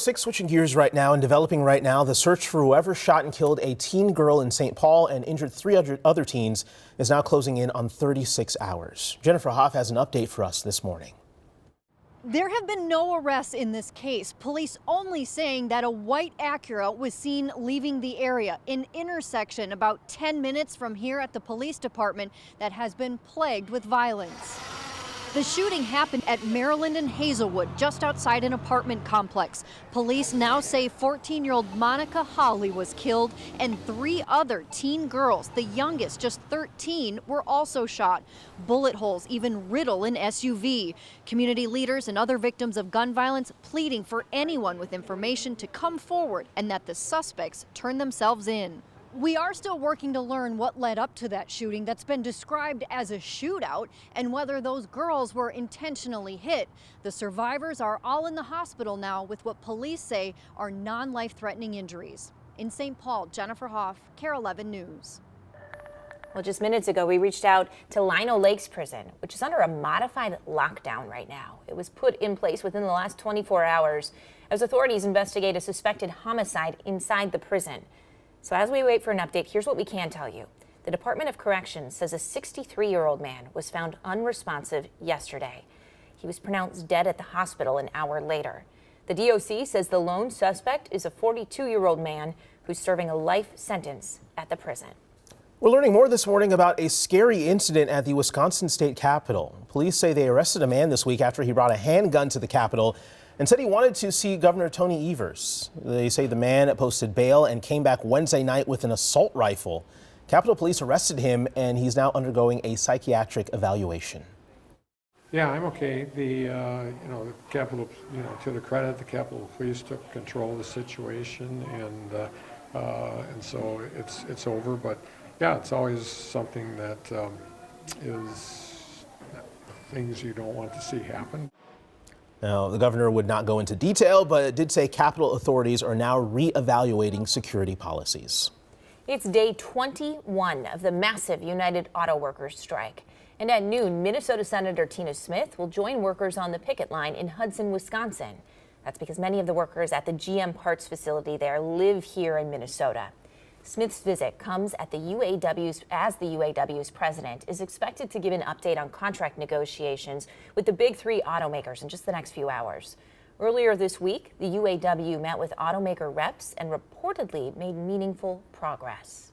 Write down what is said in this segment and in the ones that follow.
Switching gears right now and developing right now, the search for whoever shot and killed a teen girl in St. Paul and injured 300 other teens is now closing in on 36 hours. Jennifer Hoff has an update for us this morning. There have been no arrests in this case. Police only saying that a white Acura was seen leaving the area, an intersection about 10 minutes from here at the police department that has been plagued with violence. The shooting happened at Maryland and Hazelwood, just outside an apartment complex. Police now say 14-year-old Monica Holly was killed and 3 other teen girls, the youngest just 13, were also shot. Bullet holes even riddle an SUV. Community leaders and other victims of gun violence pleading for anyone with information to come forward and that the suspects turn themselves in. We are still working to learn what led up to that shooting that's been described as a shootout and whether those girls were intentionally hit. The survivors are all in the hospital now with what police say are non-life-threatening injuries. In St. Paul, Jennifer Hoff, KARE 11 News. Well, just minutes ago, we reached out to Lino Lakes Prison, which is under a modified lockdown right now. It was put in place within the last 24 hours as authorities investigate a suspected homicide inside the prison. So as we wait for an update, here's what we can tell you. The Department of Corrections says a 63-year-old man was found unresponsive yesterday. He was pronounced dead at the hospital an hour later. The DOC says the lone suspect is a 42-year-old man who's serving a life sentence at the prison. We're learning more this morning about a scary incident at the Wisconsin State Capitol. Police say they arrested a man this week after he brought a handgun to the Capitol and said he wanted to see Governor Tony Evers. They say the man posted bail and came back Wednesday night with an assault rifle. Capitol Police arrested him and he's now undergoing a psychiatric evaluation. Yeah, I'm okay. The Capitol, to their credit, the Capitol Police took control of the situation, and so it's over. But yeah, it's always something that is things you don't want to see happen. Now, the governor would not go into detail, but did say Capitol authorities are now reevaluating security policies. It's day 21 of the massive United Auto Workers strike. And at noon, Minnesota Senator Tina Smith will join workers on the picket line in Hudson, Wisconsin. That's because many of the workers at the GM parts facility there live here in Minnesota. Smith's visit comes at the UAW's president is expected to give an update on contract negotiations with the big 3 automakers in just the next few hours. Earlier this week, the UAW met with automaker reps and reportedly made meaningful progress.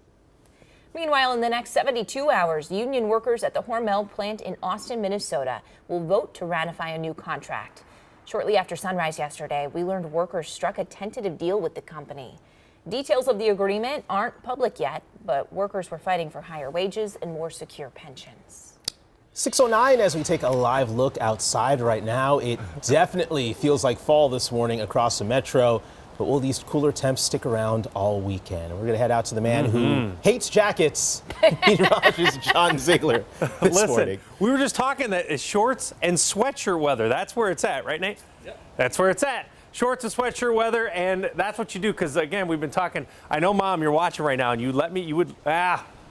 Meanwhile, in the next 72 hours, union workers at the Hormel plant in Austin, Minnesota will vote to ratify a new contract. Shortly after sunrise yesterday, we learned workers struck a tentative deal with the company. Details of the agreement aren't public yet, but workers were fighting for higher wages and more secure pensions. 6:09 as we take a live look outside right now. It definitely feels like fall this morning across the metro, but will these cooler temps stick around all weekend? We're going to head out to the man who hates jackets, Pete Rogers, John Ziegler, this morning. We were just talking that it's shorts and sweatshirt weather. That's where it's at, right, Nate? Yep. That's where it's at. Shorts and sweatshirt weather, and that's what you do, because again, we've been talking. I know, Mom, you're watching right now, and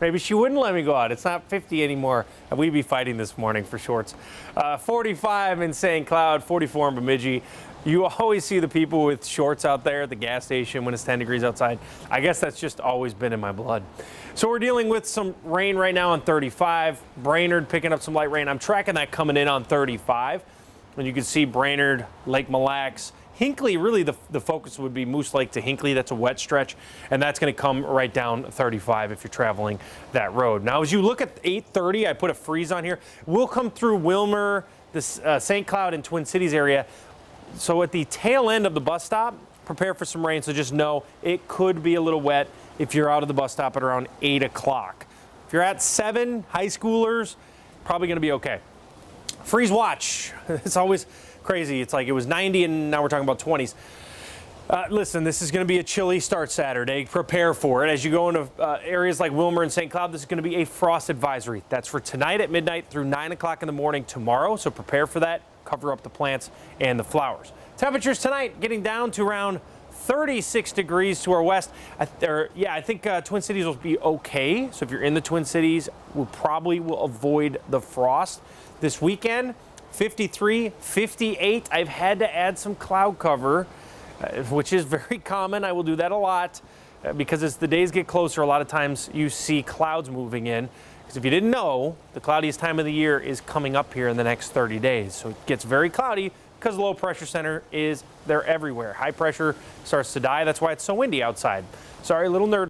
maybe she wouldn't let me go out. It's not 50 anymore, and we'd be fighting this morning for shorts. 45 in St. Cloud, 44 in Bemidji. You always see the people with shorts out there at the gas station when it's 10 degrees outside. I guess that's just always been in my blood. So we're dealing with some rain right now on 35. Brainerd picking up some light rain. I'm tracking that coming in on 35. And you can see Brainerd, Lake Mille Lacs, Hinckley, really the focus would be Moose Lake to Hinckley. That's a wet stretch, and that's going to come right down 35 if you're traveling that road. Now, as you look at 8:30, I put a freeze on here. We'll come through Wilmer, the St. Cloud and Twin Cities area. So at the tail end of the bus stop, prepare for some rain. So just know it could be a little wet if you're out of the bus stop at around 8 o'clock. If you're at 7, high schoolers, probably going to be okay. Freeze watch. It's always crazy. It's like it was 90 and now we're talking about 20s. Listen, this is going to be a chilly start Saturday. Prepare for it. As you go into areas like Wilmer and St. Cloud, this is going to be a frost advisory. That's for tonight at midnight through 9 o'clock in the morning tomorrow. So prepare for that. Cover up the plants and the flowers. Temperatures tonight getting down to around 36 degrees to our west. I think Twin Cities will be okay. So if you're in the Twin Cities, we'll probably avoid the frost. This weekend, 53, 58. I've had to add some cloud cover which is very common. I will do that a lot because as the days get closer, a lot of times you see clouds moving in. Because if you didn't know, the cloudiest time of the year is coming up here in the next 30 days. So it gets very cloudy because the low pressure center is there everywhere. High pressure starts to die. That's why it's so windy outside. Sorry, little nerd.